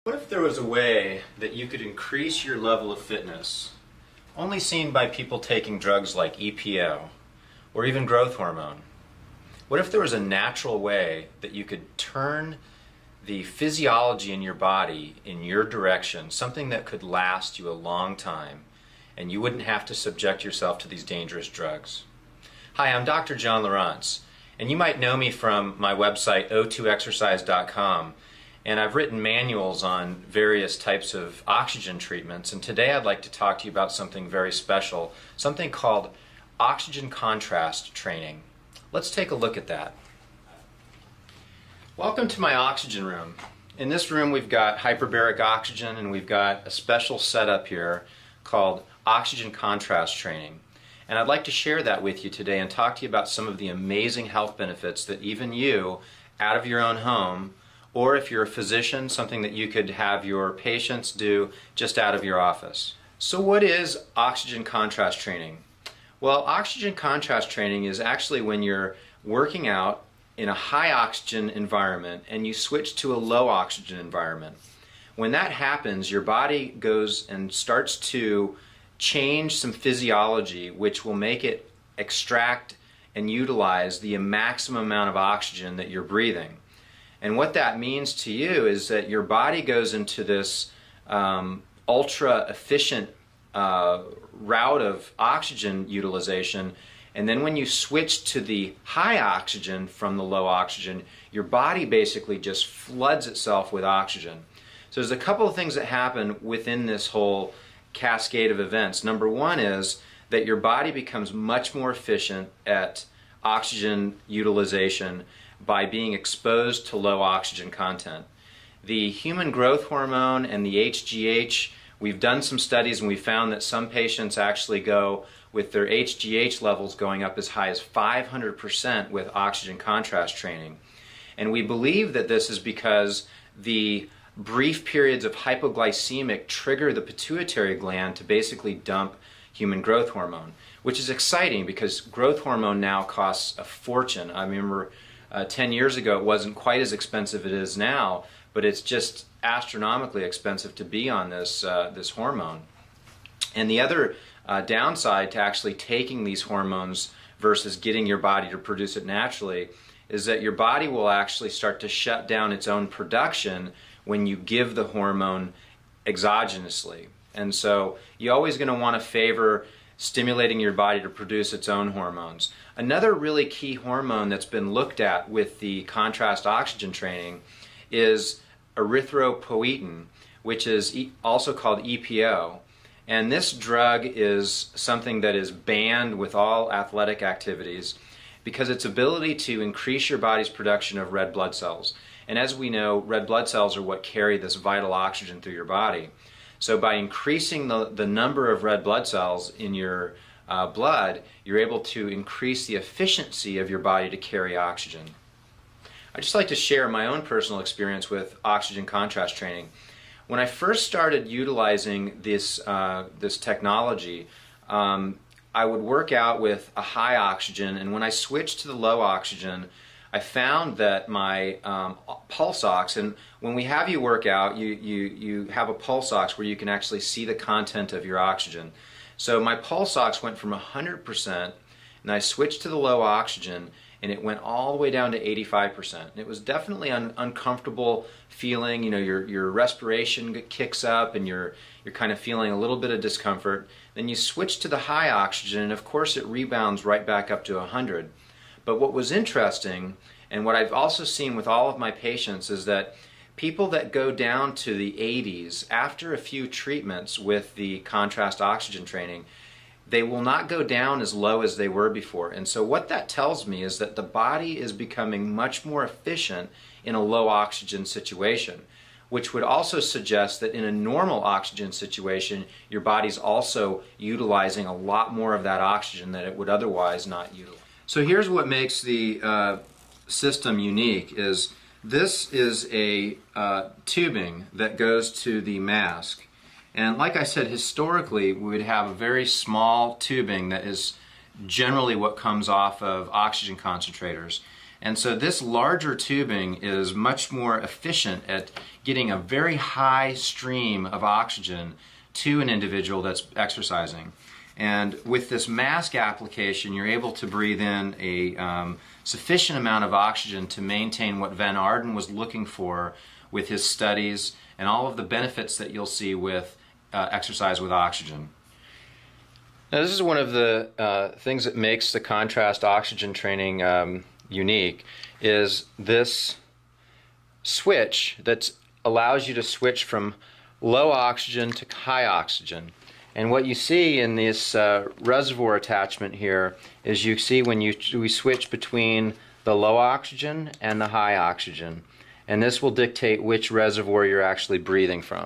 What if there was a way that you could increase your level of fitness, only seen by people taking drugs like EPO or even growth hormone? What if there was a natural way that you could turn the physiology in your body in your direction, something that could last you a long time, and you wouldn't have to subject yourself to these dangerous drugs? Hi, I'm Dr. John Lieurance, and you might know me from my website o2exercise.com. And I've written manuals on various types of oxygen treatments, and today I'd like to talk to you about something very special, something called oxygen contrast training. Let's take a look at that. Welcome to my oxygen room. In this room we've got hyperbaric oxygen, and we've got a special setup here called oxygen contrast training. And I'd like to share that with you today and talk to you about some of the amazing health benefits that even you, out of your own home, or if you're a physician, something that you could have your patients do just out of your office. So what is oxygen contrast training? Well, oxygen contrast training is actually when you're working out in a high oxygen environment and you switch to a low oxygen environment. When that happens, your body goes and starts to change some physiology which will make it extract and utilize the maximum amount of oxygen that you're breathing. And what that means to you is that your body goes into this ultra efficient route of oxygen utilization, and then when you switch to the high oxygen from the low oxygen, your body basically just floods itself with oxygen. So there's a couple of things that happen within this whole cascade of events. Number one is that your body becomes much more efficient at oxygen utilization by being exposed to low oxygen content. The human growth hormone and the HGH, we've done some studies and we found that some patients actually go with their HGH levels going up as high as 500% with oxygen contrast training. And we believe that this is because the brief periods of hypoglycemic trigger the pituitary gland to basically dump human growth hormone, which is exciting because growth hormone now costs a fortune. I remember 10 years ago it wasn't quite as expensive as it is now, but it's just astronomically expensive to be on this hormone. And the other downside to actually taking these hormones versus getting your body to produce it naturally is that your body will actually start to shut down its own production when you give the hormone exogenously. And so you're always going to want to favor stimulating your body to produce its own hormones. Another really key hormone that's been looked at with the contrast oxygen training is erythropoietin, which is also called EPO. And this drug is something that is banned with all athletic activities because its ability to increase your body's production of red blood cells. And as we know, red blood cells are what carry this vital oxygen through your body. So by increasing the number of red blood cells in your blood, you're able to increase the efficiency of your body to carry oxygen. I'd just like to share my own personal experience with oxygen contrast training. When I first started utilizing this technology, I would work out with a high oxygen, and when I switched to the low oxygen, I found that my pulse ox, and when we have you work out, you have a pulse ox where you can actually see the content of your oxygen. So my pulse ox went from 100%, and I switched to the low oxygen, and it went all the way down to 85%. And it was definitely an uncomfortable feeling. You know, your respiration kicks up, and you're kind of feeling a little bit of discomfort. Then you switch to the high oxygen, and of course it rebounds right back up to 100. But what was interesting, and what I've also seen with all of my patients, is that people that go down to the 80s after a few treatments with the contrast oxygen training, they will not go down as low as they were before. And so what that tells me is that the body is becoming much more efficient in a low oxygen situation, which would also suggest that in a normal oxygen situation, your body's also utilizing a lot more of that oxygen that it would otherwise not utilize. So here's what makes the system unique is this is a tubing that goes to the mask. And like I said, historically we would have a very small tubing that is generally what comes off of oxygen concentrators. And so this larger tubing is much more efficient at getting a very high stream of oxygen to an individual that's exercising. And with this mask application, you're able to breathe in a sufficient amount of oxygen to maintain what Van Arden was looking for with his studies and all of the benefits that you'll see with exercise with oxygen. Now, this is one of the things that makes the contrast oxygen training unique, is this switch that allows you to switch from low oxygen to high oxygen. And what you see in this reservoir attachment here is you see when we switch between the low oxygen and the high oxygen. And this will dictate which reservoir you're actually breathing from.